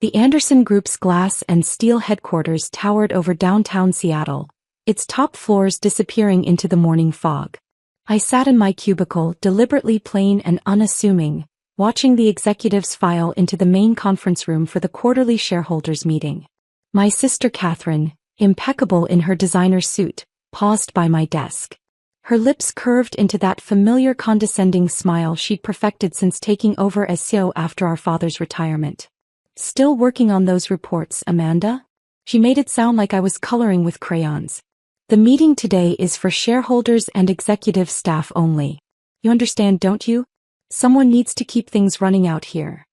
The Anderson Group's glass and steel headquarters towered over downtown Seattle, its top floors disappearing into the morning fog. I sat in my cubicle, deliberately plain and unassuming, watching the executives file into the main conference room for the quarterly shareholders meeting. My sister Catherine, impeccable in her designer suit, paused by my desk. Her lips curved into that familiar condescending smile she'd perfected since taking over as CEO after our father's retirement. "Still working on those reports, Amanda?" She made it sound like I was coloring with crayons. "The meeting today is for shareholders and executive staff only. You understand, don't you? Someone needs to keep things running out here."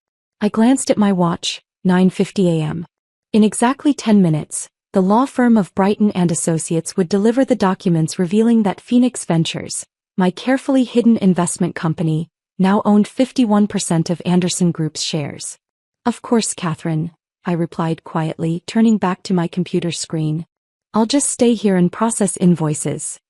I glanced at my watch, 9:50 a.m. In exactly 10 minutes, the law firm of Brighton and Associates would deliver the documents revealing that Phoenix Ventures, my carefully hidden investment company, now owned 51% of Anderson Group's shares. "Of course, Catherine," I replied quietly, turning back to my computer screen. "I'll just stay here and process invoices."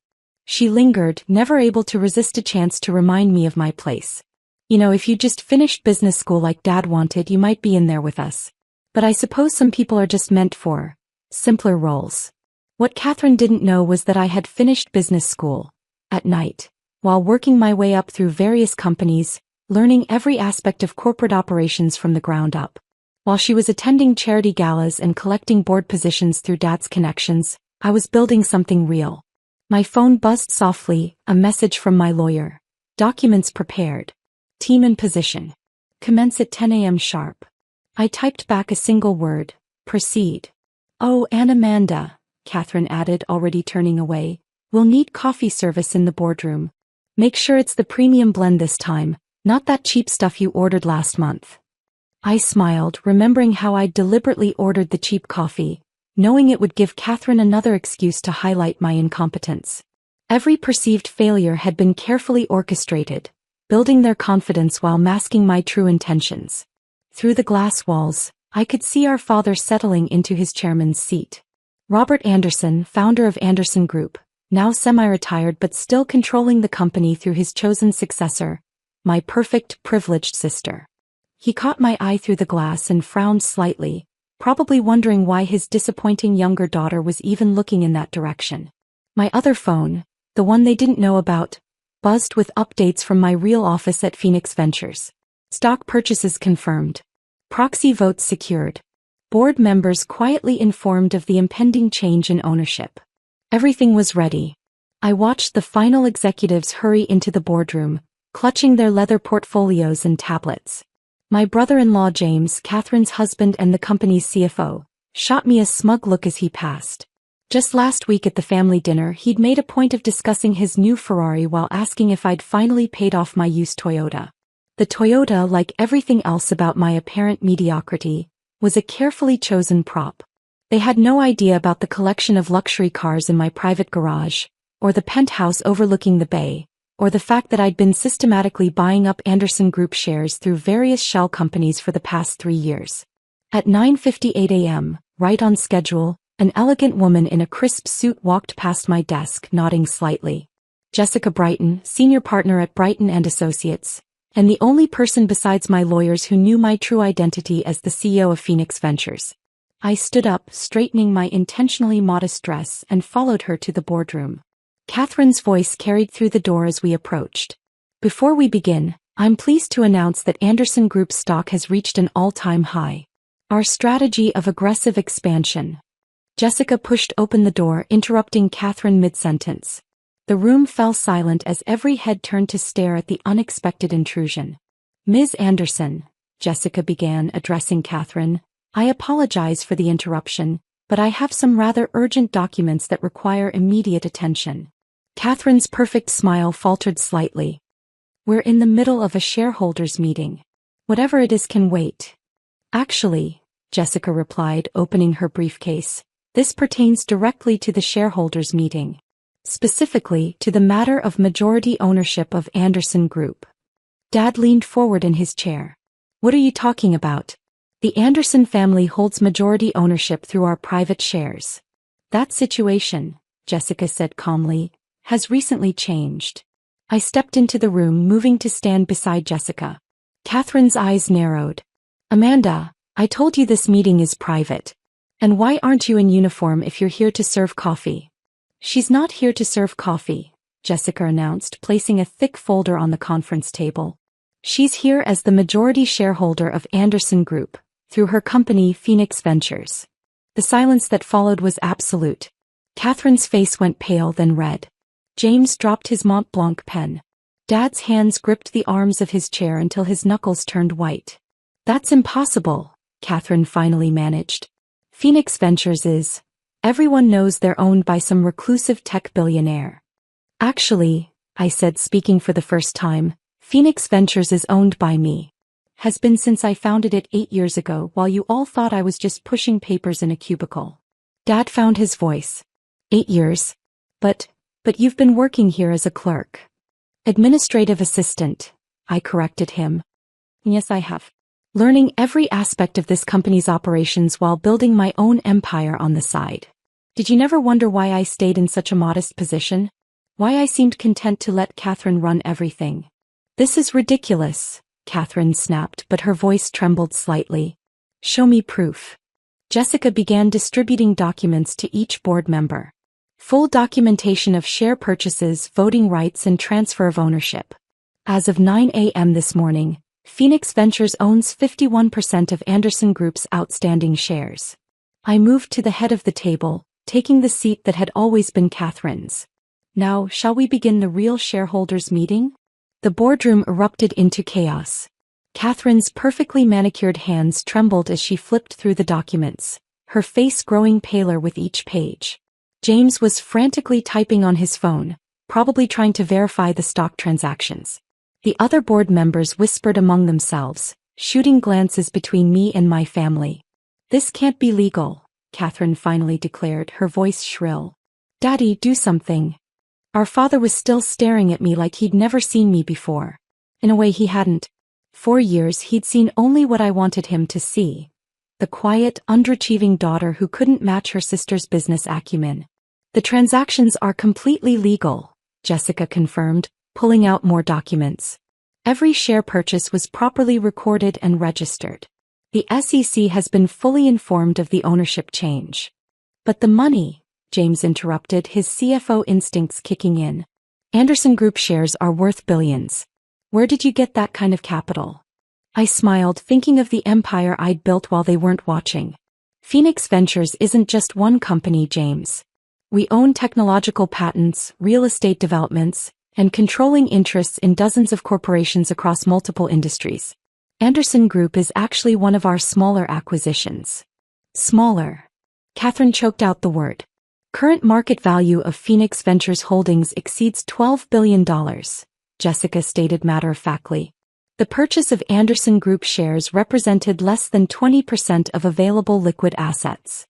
She lingered, never able to resist a chance to remind me of my place. "You know, if you just finished business school like Dad wanted, you might be in there with us. But I suppose some people are just meant for simpler roles." What Catherine didn't know was that I had finished business school, at night, while working my way up through various companies, learning every aspect of corporate operations from the ground up. While she was attending charity galas and collecting board positions through Dad's connections, I was building something real. My phone buzzed softly, a message from my lawyer. "Documents prepared. Team in position. Commence at 10 a.m. sharp." I typed back a single word: "Proceed." "Oh, and Amanda," Catherine added, already turning away, "we'll need coffee service in the boardroom. Make sure it's the premium blend this time, not that cheap stuff you ordered last month." I smiled, remembering how I'd deliberately ordered the cheap coffee, knowing it would give Catherine another excuse to highlight my incompetence. Every perceived failure had been carefully orchestrated, building their confidence while masking my true intentions. Through the glass walls, I could see our father settling into his chairman's seat. Robert Anderson, founder of Anderson Group, now semi-retired but still controlling the company through his chosen successor, my perfect, privileged sister. He caught my eye through the glass and frowned slightly, probably wondering why his disappointing younger daughter was even looking in that direction. My other phone, the one they didn't know about, buzzed with updates from my real office at Phoenix Ventures. Stock purchases confirmed. Proxy votes secured. Board members quietly informed of the impending change in ownership. Everything was ready. I watched the final executives hurry into the boardroom, clutching their leather portfolios and tablets. My brother-in-law James, Catherine's husband and the company's CFO, shot me a smug look as he passed. Just last week at the family dinner, he'd made a point of discussing his new Ferrari while asking if I'd finally paid off my used Toyota. The Toyota, like everything else about my apparent mediocrity, was a carefully chosen prop. They had no idea about the collection of luxury cars in my private garage, or the penthouse overlooking the bay, or the fact that I'd been systematically buying up Anderson Group shares through various shell companies for the past 3 years. At 9:58 a.m., right on schedule, an elegant woman in a crisp suit walked past my desk, nodding slightly. Jessica Brighton, senior partner at Brighton and Associates, and the only person besides my lawyers who knew my true identity as the CEO of Phoenix Ventures. I stood up, straightening my intentionally modest dress, and followed her to the boardroom. Catherine's voice carried through the door as we approached. "Before we begin, I'm pleased to announce that Anderson Group stock has reached an all-time high. Our strategy of aggressive expansion." Jessica pushed open the door, interrupting Catherine mid-sentence. The room fell silent as every head turned to stare at the unexpected intrusion. "Ms. Anderson," Jessica began, addressing Catherine, "I apologize for the interruption, but I have some rather urgent documents that require immediate attention." Catherine's perfect smile faltered slightly. "We're in the middle of a shareholders meeting. Whatever it is can wait." "Actually," Jessica replied, opening her briefcase, "this pertains directly to the shareholders meeting. Specifically, to the matter of majority ownership of Anderson Group." Dad leaned forward in his chair. "What are you talking about?" "The Anderson family holds majority ownership through our private shares. That situation," Jessica said calmly, "has recently changed." I stepped into the room, moving to stand beside Jessica. Catherine's eyes narrowed. "Amanda, I told you this meeting is private. And why aren't you in uniform if you're here to serve coffee? She's not here to serve coffee, Jessica announced, placing a thick folder on the conference table. She's here as the majority shareholder of Anderson Group, through her company Phoenix Ventures. The silence that followed was absolute. Catherine's face went pale then red. James dropped his Mont Blanc pen. Dad's hands gripped the arms of his chair until his knuckles turned white. That's impossible, Catherine finally managed. Phoenix Ventures is. Everyone knows they're owned by some reclusive tech billionaire. Actually, I said, speaking for the first time, Phoenix Ventures is owned by me. Has been since I founded it 8 years ago while you all thought I was just pushing papers in a cubicle. Dad found his voice. 8 years? But you've been working here as a clerk. Administrative assistant, I corrected him. Yes, I have. Learning every aspect of this company's operations while building my own empire on the side. Did you never wonder why I stayed in such a modest position? Why I seemed content to let Catherine run everything? This is ridiculous, Catherine snapped, but her voice trembled slightly. Show me proof. Jessica began distributing documents to each board member. Full documentation of share purchases, voting rights, and transfer of ownership. As of 9 a.m. this morning, Phoenix Ventures owns 51% of Anderson Group's outstanding shares. I moved to the head of the table, taking the seat that had always been Catherine's. Now, shall we begin the real shareholders' meeting? The boardroom erupted into chaos. Catherine's perfectly manicured hands trembled as she flipped through the documents, her face growing paler with each page. James was frantically typing on his phone, probably trying to verify the stock transactions. The other board members whispered among themselves, shooting glances between me and my family. This can't be legal, Catherine finally declared, her voice shrill. Daddy, do something. Our father was still staring at me like he'd never seen me before. In a way he hadn't. For years he'd seen only what I wanted him to see. The quiet, underachieving daughter who couldn't match her sister's business acumen. The transactions are completely legal, Jessica confirmed, pulling out more documents. Every share purchase was properly recorded and registered. The SEC has been fully informed of the ownership change. But the money, James interrupted, his CFO instincts kicking in. Anderson Group shares are worth billions. Where did you get that kind of capital? I smiled, thinking of the empire I'd built while they weren't watching. Phoenix Ventures isn't just one company, James. We own technological patents, real estate developments, and controlling interests in dozens of corporations across multiple industries. Anderson Group is actually one of our smaller acquisitions. Smaller. Catherine choked out the word. Current market value of Phoenix Ventures holdings exceeds $12 billion, Jessica stated matter-of-factly. The purchase of Anderson Group shares represented less than 20% of available liquid assets.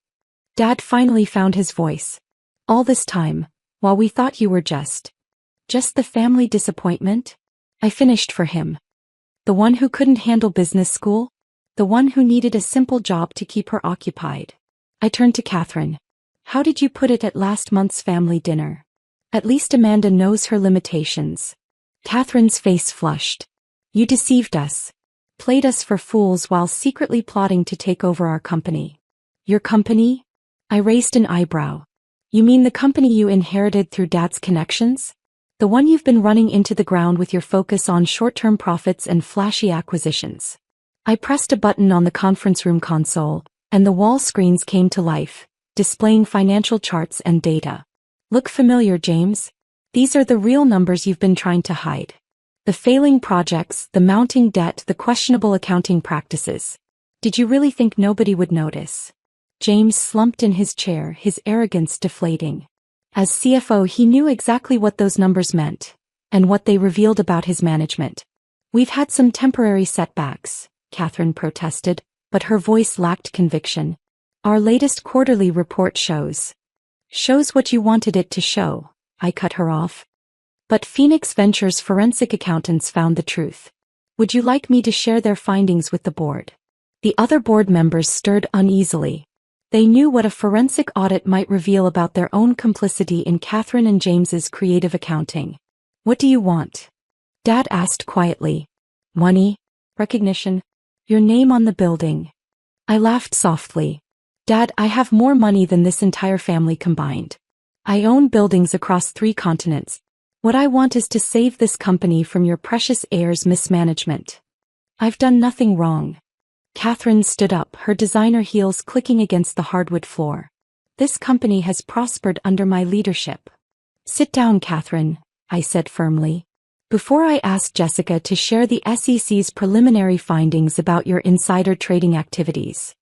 Dad finally found his voice. All this time, while we thought you were just the family disappointment? I finished for him. The one who couldn't handle business school? The one who needed a simple job to keep her occupied. I turned to Catherine. How did you put it at last month's family dinner? At least Amanda knows her limitations. Catherine's face flushed. You deceived us. Played us for fools while secretly plotting to take over our company. Your company? I raised an eyebrow. You mean the company you inherited through Dad's connections? The one you've been running into the ground with your focus on short-term profits and flashy acquisitions. I pressed a button on the conference room console, and the wall screens came to life, displaying financial charts and data. Look familiar, James? These are the real numbers you've been trying to hide. The failing projects, the mounting debt, the questionable accounting practices. Did you really think nobody would notice? James slumped in his chair, his arrogance deflating. As CFO, he knew exactly what those numbers meant, and what they revealed about his management. We've had some temporary setbacks, Catherine protested, but her voice lacked conviction. Our latest quarterly report shows what you wanted it to show, I cut her off. But Phoenix Ventures forensic accountants found the truth. Would you like me to share their findings with the board? The other board members stirred uneasily. They knew what a forensic audit might reveal about their own complicity in Catherine and James's creative accounting. What do you want? Dad asked quietly. Money? Recognition? Your name on the building? I laughed softly. Dad, I have more money than this entire family combined. I own buildings across 3 continents. What I want is to save this company from your precious heir's mismanagement. I've done nothing wrong. Catherine stood up, her designer heels clicking against the hardwood floor. This company has prospered under my leadership. Sit down, Catherine, I said firmly. Before I ask Jessica to share the SEC's preliminary findings about your insider trading activities.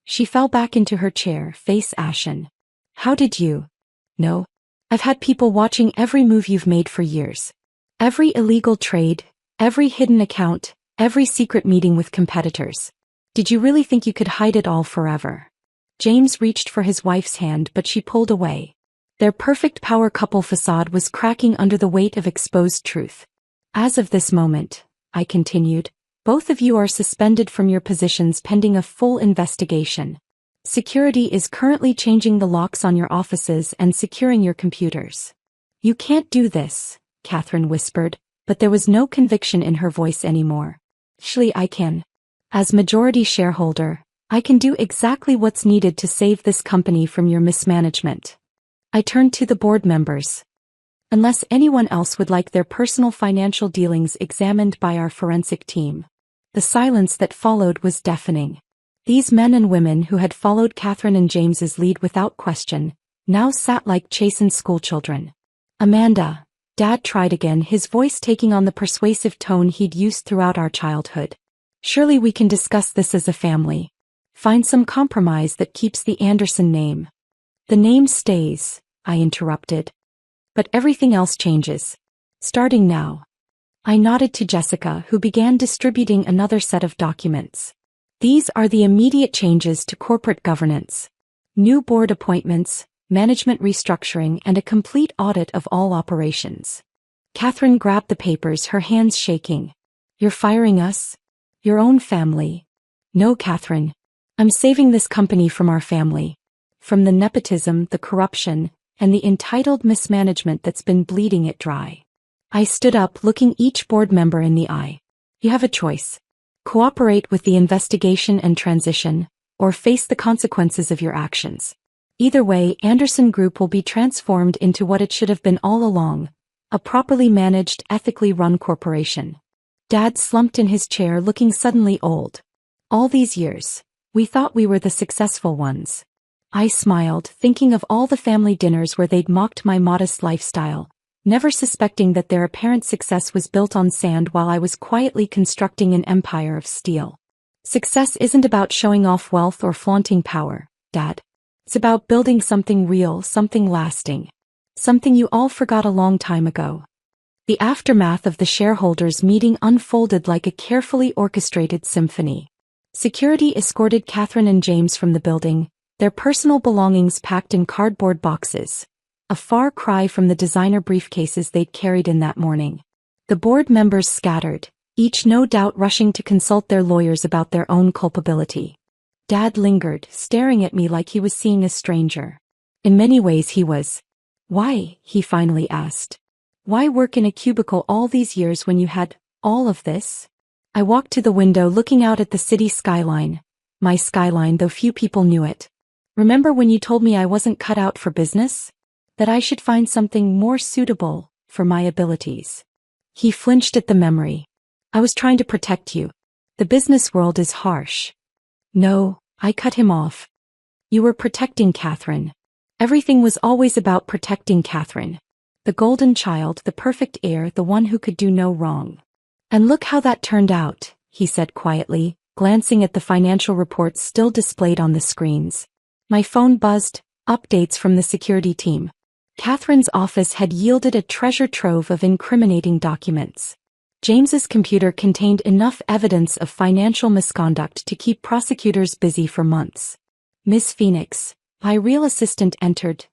She fell back into her chair, face ashen. How did you know? I've had people watching every move you've made for years. Every illegal trade, every hidden account, every secret meeting with competitors. Did you really think you could hide it all forever? James reached for his wife's hand, but she pulled away. Their perfect power couple facade was cracking under the weight of exposed truth. As of this moment, I continued, both of you are suspended from your positions pending a full investigation. Security is currently changing the locks on your offices and securing your computers. You can't do this, Catherine whispered, but there was no conviction in her voice anymore. Actually, I can. As majority shareholder, I can do exactly what's needed to save this company from your mismanagement. I turned to the board members. Unless anyone else would like their personal financial dealings examined by our forensic team. The silence that followed was deafening. These men and women who had followed Catherine and James's lead without question, now sat like chastened schoolchildren. Amanda, Dad tried again, his voice taking on the persuasive tone he'd used throughout our childhood. Surely we can discuss this as a family. Find some compromise that keeps the Anderson name. The name stays, I interrupted. But everything else changes. Starting now. I nodded to Jessica, who began distributing another set of documents. These are the immediate changes to corporate governance. New board appointments, management restructuring, and a complete audit of all operations. Catherine grabbed the papers, her hands shaking. You're firing us? Your own family? No, Catherine. I'm saving this company from our family. From the nepotism, the corruption, and the entitled mismanagement that's been bleeding it dry. I stood up, looking each board member in the eye. You have a choice. Cooperate with the investigation and transition, or face the consequences of your actions. Either way, Anderson Group will be transformed into what it should have been all along, a properly managed, ethically run corporation. Dad slumped in his chair, looking suddenly old. All these years, we thought we were the successful ones. I smiled, thinking of all the family dinners where they'd mocked my modest lifestyle, never suspecting that their apparent success was built on sand while I was quietly constructing an empire of steel. Success isn't about showing off wealth or flaunting power, Dad. It's about building something real, something lasting. Something you all forgot a long time ago. The aftermath of the shareholders' meeting unfolded like a carefully orchestrated symphony. Security escorted Catherine and James from the building, their personal belongings packed in cardboard boxes. A far cry from the designer briefcases they'd carried in that morning. The board members scattered, each no doubt rushing to consult their lawyers about their own culpability. Dad lingered, staring at me like he was seeing a stranger. In many ways he was. Why, he finally asked. Why work in a cubicle all these years when you had all of this? I walked to the window, looking out at the city skyline. My skyline, though few people knew it. Remember when you told me I wasn't cut out for business? That I should find something more suitable for my abilities. He flinched at the memory. I was trying to protect you. The business world is harsh. No, I cut him off. You were protecting Catherine. Everything was always about protecting Catherine. The golden child, the perfect heir, the one who could do no wrong. And look how that turned out, he said quietly, glancing at the financial reports still displayed on the screens. My phone buzzed, updates from the security team. Catherine's office had yielded a treasure trove of incriminating documents. James's computer contained enough evidence of financial misconduct to keep prosecutors busy for months. Miss Phoenix, my real assistant, entered.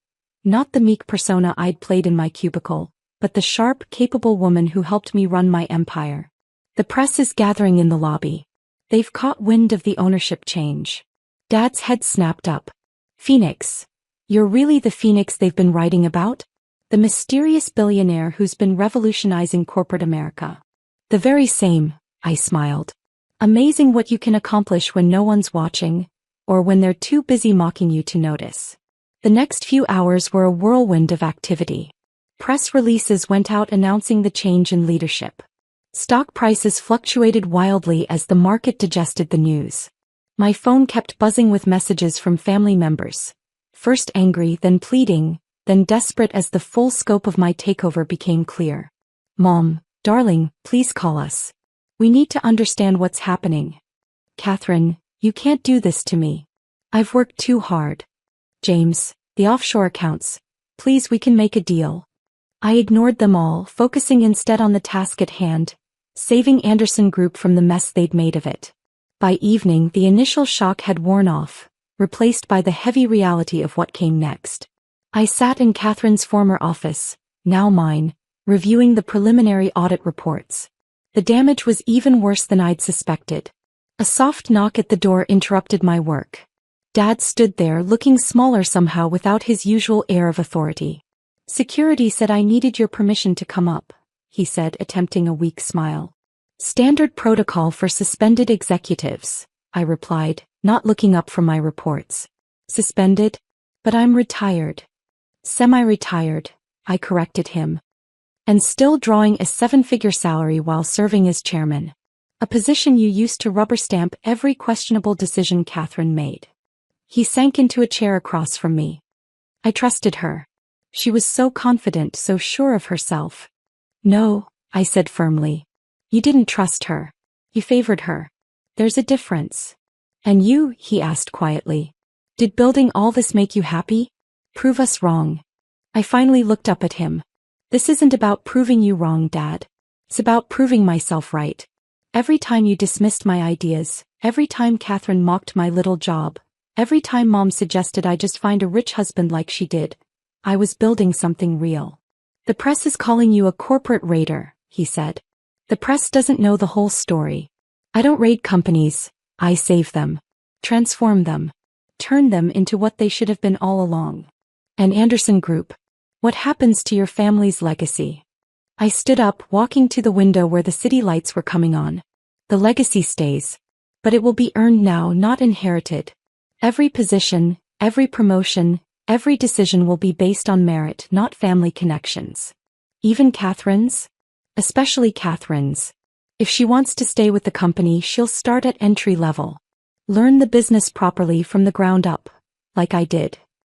Not the meek persona I'd played in my cubicle, but the sharp, capable woman who helped me run my empire. The press is gathering in the lobby. They've caught wind of the ownership change. Dad's head snapped up. Phoenix. You're really the Phoenix they've been writing about? The mysterious billionaire who's been revolutionizing corporate America. The very same, I smiled. Amazing what you can accomplish when no one's watching. or when they're too busy mocking you to notice. The next few hours were a whirlwind of activity. Press releases went out announcing the change in leadership. Stock prices fluctuated wildly as the market digested the news. My phone kept buzzing with messages from family members. First angry, then pleading, then desperate as the full scope of my takeover became clear. "Mom, darling, please call us. We need to understand what's happening. Catherine, you can't do this to me. I've worked too hard. James, the offshore accounts. Please, we can make a deal." I ignored them all, focusing instead on the task at hand, saving Anderson Group from the mess they'd made of it. By evening, the initial shock had worn off, replaced by the heavy reality of what came next. I sat in Catherine's former office, now mine, reviewing the preliminary audit reports. The damage was even worse than I'd suspected. A soft knock at the door interrupted my work. Dad stood there looking smaller somehow without his usual air of authority. "Security said I needed your permission to come up," he said, attempting a weak smile. "Standard protocol for suspended executives," I replied, not looking up from my reports. "Suspended? But I'm retired." "Semi-retired," I corrected him. "And still drawing a 7-figure salary while serving as chairman. A position you used to rubber stamp every questionable decision Catherine made." He sank into a chair across from me. I trusted her. She was so confident, so sure of herself. "No," I said firmly. "You didn't trust her. You favored her. There's a difference." "And you?" he asked quietly. "Did building all this make you happy? Prove us wrong." I finally looked up at him. "This isn't about proving you wrong, Dad. It's about proving myself right. Every time you dismissed my ideas, every time Catherine mocked my little job, every time Mom suggested I just find a rich husband like she did, I was building something real." "The press is calling you a corporate raider," he said. "The press doesn't know the whole story. I don't raid companies, I save them. Transform them. Turn them into what they should have been all along." "And Anderson Group? What happens to your family's legacy?" I stood up, walking to the window where the city lights were coming on. "The legacy stays. But it will be earned now, not inherited. Every position, every promotion, every decision will be based on merit, not family connections. Even Catherine's? Especially Catherine's. If she wants to stay with the company, she'll start at entry level. Learn the business properly from the ground up, like I did."